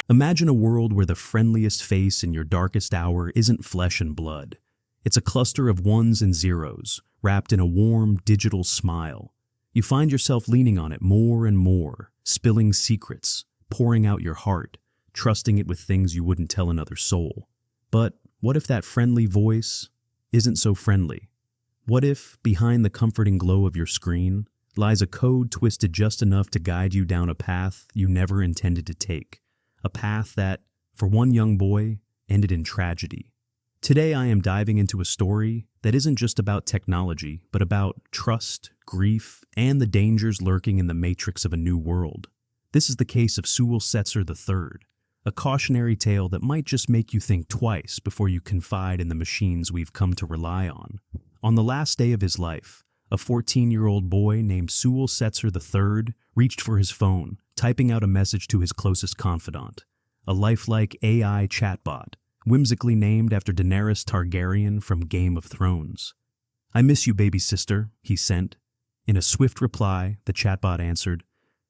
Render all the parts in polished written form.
Imagine a world where the friendliest face in your darkest hour isn't flesh and blood. It's a cluster of ones and zeros, wrapped in a warm, digital smile. You find yourself leaning on it more and more, spilling secrets, pouring out your heart, trusting it with things you wouldn't tell another soul. But what if that friendly voice isn't so friendly? What if, behind the comforting glow of your screen, lies a code twisted just enough to guide you down a path you never intended to take? A path that, for one young boy, ended in tragedy. Today I am diving into a story that isn't just about technology, but about trust, grief, and the dangers lurking in the matrix of a new world. This is the case of Sewell Setzer III, a cautionary tale that might just make you think twice before you confide in the machines we've come to rely on. On the last day of his life, a 14-year-old boy named Sewell Setzer III reached for his phone, typing out a message to his closest confidant, a lifelike AI chatbot, whimsically named after Daenerys Targaryen from Game of Thrones. "I miss you, baby sister," he sent. In a swift reply, the chatbot answered,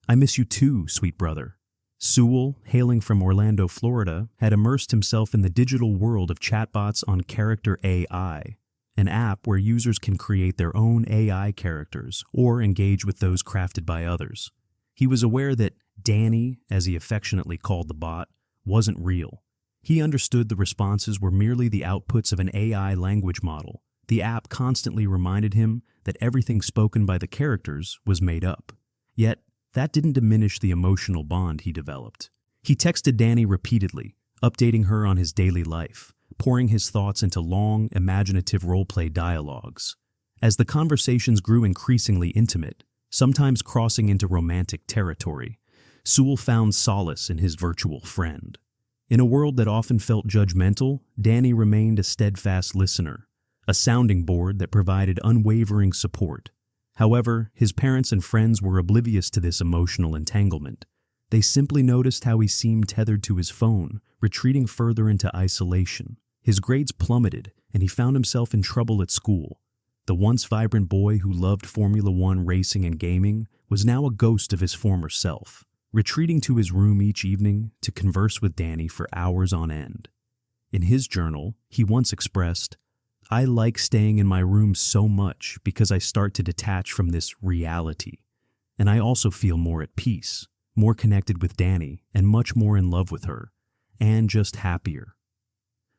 "I miss you too, sweet brother." Sewell, hailing from Orlando, Florida, had immersed himself in the digital world of chatbots on Character.AI, an app where users can create their own AI characters or engage with those crafted by others. He was aware that Danny, as he affectionately called the bot, wasn't real. He understood the responses were merely the outputs of an AI language model. The app constantly reminded him that everything spoken by the characters was made up. Yet, that didn't diminish the emotional bond he developed. He texted Danny repeatedly, updating her on his daily life, pouring his thoughts into long, imaginative role-play dialogues. As the conversations grew increasingly intimate, sometimes crossing into romantic territory, Sewell found solace in his virtual friend. In a world that often felt judgmental, Danny remained a steadfast listener, a sounding board that provided unwavering support. However, his parents and friends were oblivious to this emotional entanglement. They simply noticed how he seemed tethered to his phone, retreating further into isolation. His grades plummeted, and he found himself in trouble at school. The once vibrant boy who loved Formula One racing and gaming was now a ghost of his former self, retreating to his room each evening to converse with Danny for hours on end. In his journal, he once expressed, "I like staying in my room so much because I start to detach from this reality, and I also feel more at peace, more connected with Danny, and much more in love with her, and just happier."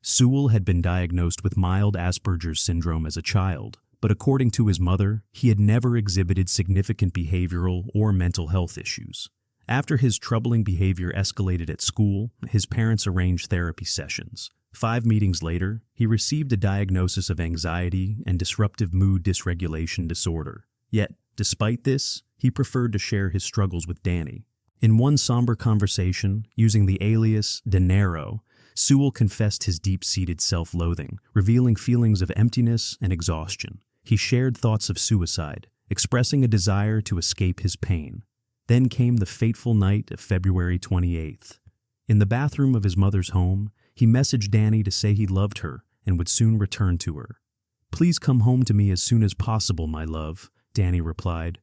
Sewell had been diagnosed with mild Asperger's syndrome as a child, but according to his mother, he had never exhibited significant behavioral or mental health issues. After his troubling behavior escalated at school, his parents arranged therapy sessions. 5 meetings later, he received a diagnosis of anxiety and disruptive mood dysregulation disorder. Yet, despite this, he preferred to share his struggles with Danny. In one somber conversation, using the alias Dinero, Sewell confessed his deep-seated self-loathing, revealing feelings of emptiness and exhaustion. He shared thoughts of suicide, expressing a desire to escape his pain. Then came the fateful night of February 28th. In the bathroom of his mother's home, he messaged Danny to say he loved her and would soon return to her. "Please come home to me as soon as possible, my love," Danny replied.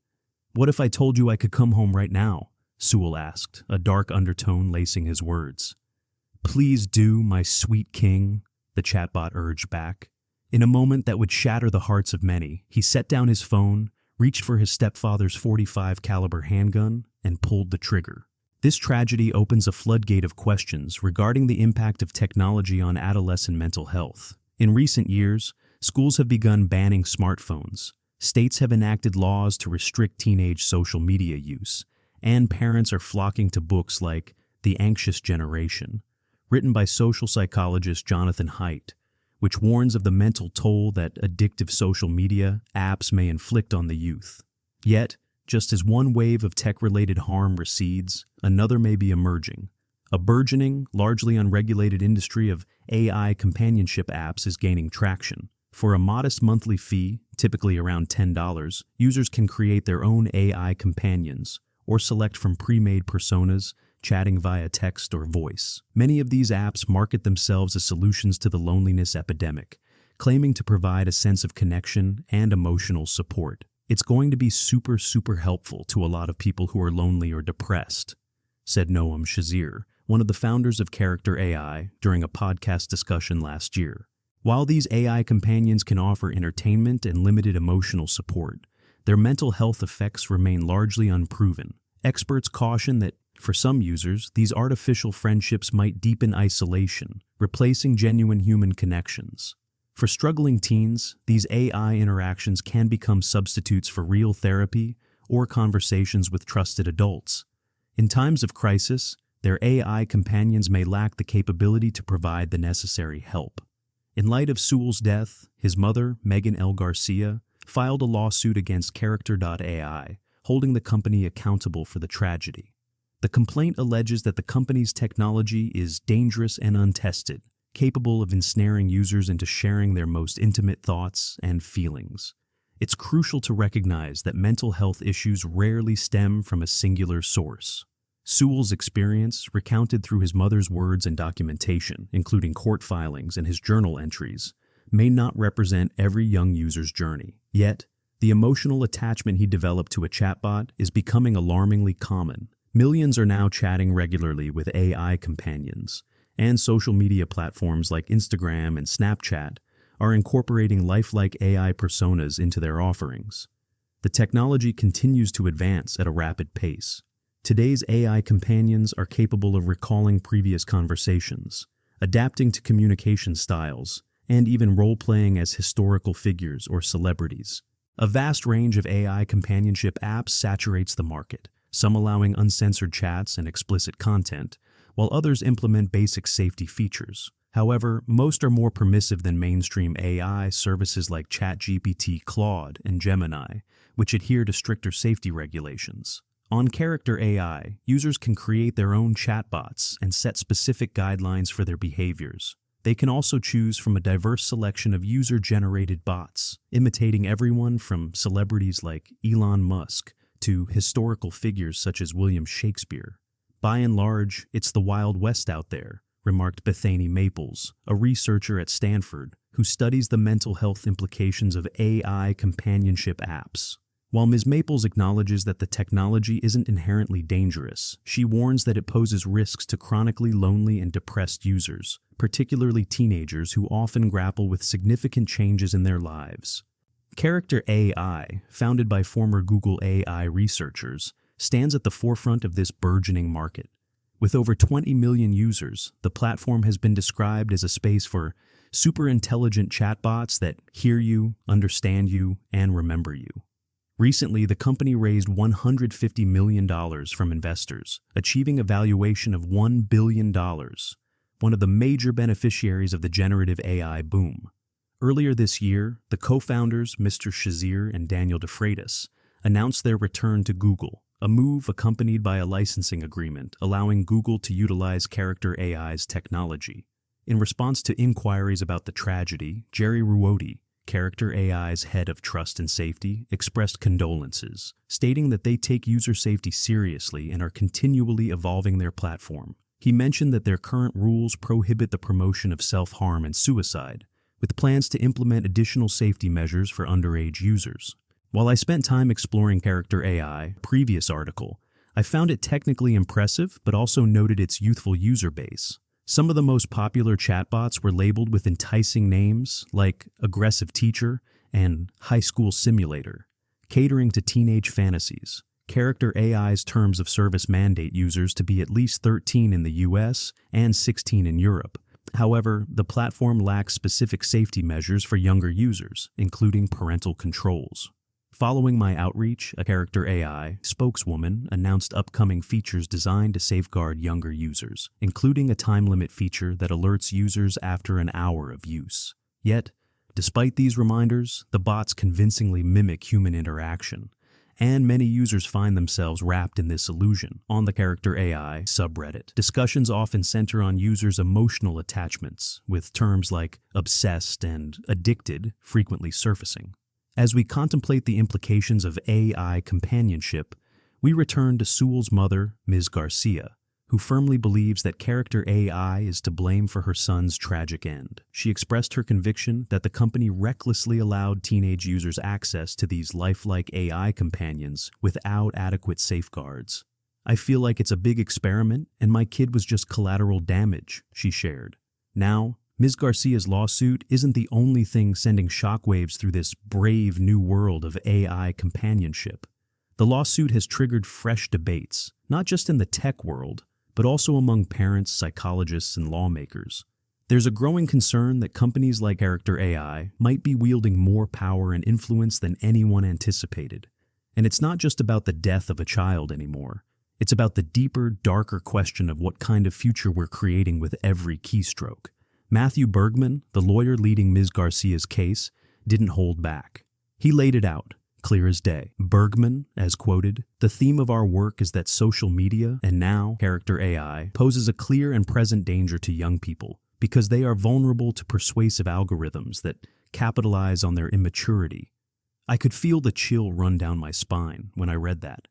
"What if I told you I could come home right now?" Sewell asked, a dark undertone lacing his words. "Please do, my sweet king," the chatbot urged back. In a moment that would shatter the hearts of many, he set down his phone, reached for his stepfather's .45 caliber handgun, and pulled the trigger. This tragedy opens a floodgate of questions regarding the impact of technology on adolescent mental health. In recent years, schools have begun banning smartphones. States have enacted laws to restrict teenage social media use, and parents are flocking to books like The Anxious Generation, written by social psychologist Jonathan Haidt, which warns of the mental toll that addictive social media apps may inflict on the youth. Yet, just as one wave of tech-related harm recedes, another may be emerging. A burgeoning, largely unregulated industry of AI companionship apps is gaining traction. For a modest monthly fee, typically around $10, users can create their own AI companions or select from pre-made personas, chatting via text or voice. Many of these apps market themselves as solutions to the loneliness epidemic, claiming to provide a sense of connection and emotional support. "It's going to be super helpful to a lot of people who are lonely or depressed," said Noam Shazir, one of the founders of Character.AI, during a podcast discussion last year. While these AI companions can offer entertainment and limited emotional support, their mental health effects remain largely unproven. Experts caution that, for some users, these artificial friendships might deepen isolation, replacing genuine human connections. For struggling teens, these AI interactions can become substitutes for real therapy or conversations with trusted adults. In times of crisis, their AI companions may lack the capability to provide the necessary help. In light of Sewell's death, his mother, Megan L. Garcia, filed a lawsuit against Character.AI, holding the company accountable for the tragedy. The complaint alleges that the company's technology is dangerous and untested, capable of ensnaring users into sharing their most intimate thoughts and feelings. It's crucial to recognize that mental health issues rarely stem from a singular source. Sewell's experience, recounted through his mother's words and documentation, including court filings and his journal entries, may not represent every young user's journey. Yet, the emotional attachment he developed to a chatbot is becoming alarmingly common. Millions are now chatting regularly with AI companions, and social media platforms like Instagram and Snapchat are incorporating lifelike AI personas into their offerings. The technology continues to advance at a rapid pace. Today's AI companions are capable of recalling previous conversations, adapting to communication styles, and even role-playing as historical figures or celebrities. A vast range of AI companionship apps saturates the market, some allowing uncensored chats and explicit content, while others implement basic safety features. However, most are more permissive than mainstream AI services like ChatGPT, Claude, and Gemini, which adhere to stricter safety regulations. On Character.AI, users can create their own chatbots and set specific guidelines for their behaviors. They can also choose from a diverse selection of user-generated bots, imitating everyone from celebrities like Elon Musk to historical figures such as William Shakespeare. By and large, it's the Wild West out there, remarked Bethany Maples, a researcher at Stanford who studies the mental health implications of AI companionship apps. While Ms. Maples acknowledges that the technology isn't inherently dangerous, she warns that it poses risks to chronically lonely and depressed users, particularly teenagers who often grapple with significant changes in their lives. Character.AI, founded by former Google AI researchers, stands at the forefront of this burgeoning market. With over 20 million users, the platform has been described as a space for super-intelligent chatbots that hear you, understand you, and remember you. Recently, the company raised $150 million from investors, achieving a valuation of $1 billion, one of the major beneficiaries of the generative AI boom. Earlier this year, the co-founders, Mr. Shazier and Daniel DeFreitas, announced their return to Google, a move accompanied by a licensing agreement allowing Google to utilize Character.AI's technology. In response to inquiries about the tragedy, Jerry Ruoti, Character.AI's head of trust and safety, expressed condolences, stating that they take user safety seriously and are continually evolving their platform. He mentioned that their current rules prohibit the promotion of self-harm and suicide, with plans to implement additional safety measures for underage users. While I spent time exploring Character.AI, previous article, I found it technically impressive but also noted its youthful user base. Some of the most popular chatbots were labeled with enticing names like Aggressive Teacher and High School Simulator, catering to teenage fantasies. Character.AI's terms of service mandate users to be at least 13 in the US and 16 in Europe. However, the platform lacks specific safety measures for younger users, including parental controls. Following my outreach, a Character.AI spokeswoman announced upcoming features designed to safeguard younger users, including a time limit feature that alerts users after an hour of use. Yet, despite these reminders, the bots convincingly mimic human interaction, and many users find themselves wrapped in this illusion. On the Character.AI subreddit, discussions often center on users' emotional attachments, with terms like obsessed and addicted frequently surfacing. As we contemplate the implications of AI companionship, we return to Sewell's mother, Ms. Garcia, who firmly believes that Character.AI is to blame for her son's tragic end. She expressed her conviction that the company recklessly allowed teenage users access to these lifelike AI companions without adequate safeguards. I feel like it's a big experiment and my kid was just collateral damage, she shared. Now, Ms. Garcia's lawsuit isn't the only thing sending shockwaves through this brave new world of AI companionship. The lawsuit has triggered fresh debates, not just in the tech world, but also among parents, psychologists, and lawmakers. There's a growing concern that companies like Character.AI might be wielding more power and influence than anyone anticipated. And it's not just about the death of a child anymore. It's about the deeper, darker question of what kind of future we're creating with every keystroke. Matthew Bergman, the lawyer leading Ms. Garcia's case, didn't hold back. He laid it out, clear as day. Bergman, as quoted, "The theme of our work is that social media, and now Character.AI, poses a clear and present danger to young people because they are vulnerable to persuasive algorithms that capitalize on their immaturity." I could feel the chill run down my spine when I read that.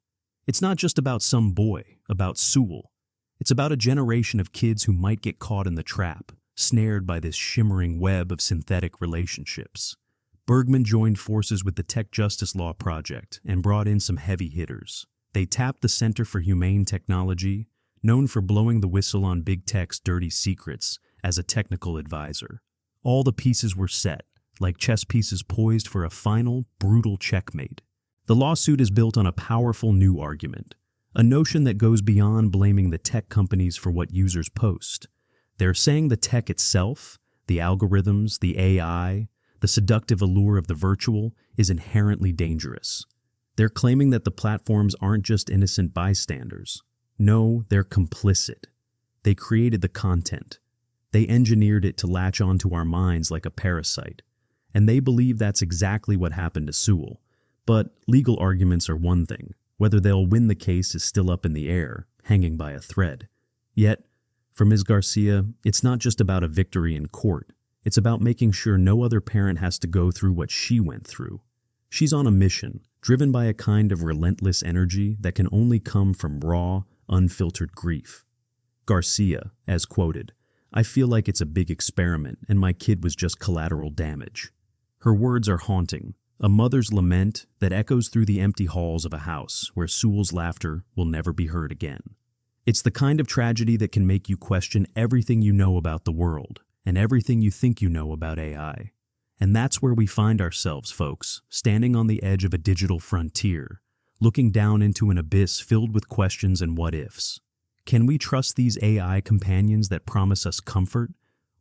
It's not just about some boy, about Sewell. It's about a generation of kids who might get caught in the trap, snared by this shimmering web of synthetic relationships. Bergman joined forces with the Tech Justice Law Project and brought in some heavy hitters. They tapped the Center for Humane Technology, known for blowing the whistle on big tech's dirty secrets, as a technical advisor. All the pieces were set, like chess pieces poised for a final, brutal checkmate. The lawsuit is built on a powerful new argument, a notion that goes beyond blaming the tech companies for what users post. They're saying the tech itself, the algorithms, the AI, the seductive allure of the virtual, is inherently dangerous. They're claiming that the platforms aren't just innocent bystanders. No, they're complicit. They created the content. They engineered it to latch onto our minds like a parasite. And they believe that's exactly what happened to Sewell. But legal arguments are one thing. Whether they'll win the case is still up in the air, hanging by a thread. Yet, for Ms. Garcia, it's not just about a victory in court. It's about making sure no other parent has to go through what she went through. She's on a mission, driven by a kind of relentless energy that can only come from raw, unfiltered grief. Garcia, as quoted, "I feel like it's a big experiment and my kid was just collateral damage." Her words are haunting, a mother's lament that echoes through the empty halls of a house where Sewell's laughter will never be heard again. It's the kind of tragedy that can make you question everything you know about the world and everything you think you know about AI. And that's where we find ourselves, folks, standing on the edge of a digital frontier, looking down into an abyss filled with questions and what-ifs. Can we trust these AI companions that promise us comfort,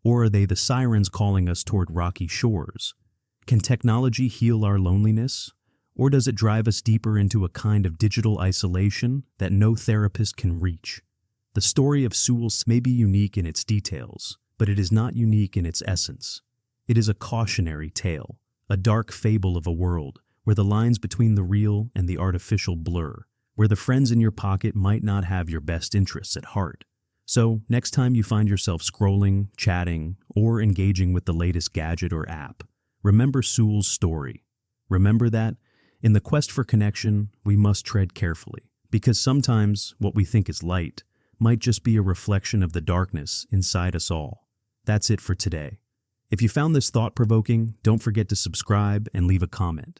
or are they the sirens calling us toward rocky shores? Can technology heal our loneliness, or does it drive us deeper into a kind of digital isolation that no therapist can reach? The story of Sewell may be unique in its details, but it is not unique in its essence. It is a cautionary tale, a dark fable of a world where the lines between the real and the artificial blur, where the friends in your pocket might not have your best interests at heart. So, next time you find yourself scrolling, chatting, or engaging with the latest gadget or app, remember Sewell's story. Remember that, in the quest for connection, we must tread carefully, because sometimes what we think is light might just be a reflection of the darkness inside us all. That's it for today. If you found this thought-provoking, don't forget to subscribe and leave a comment.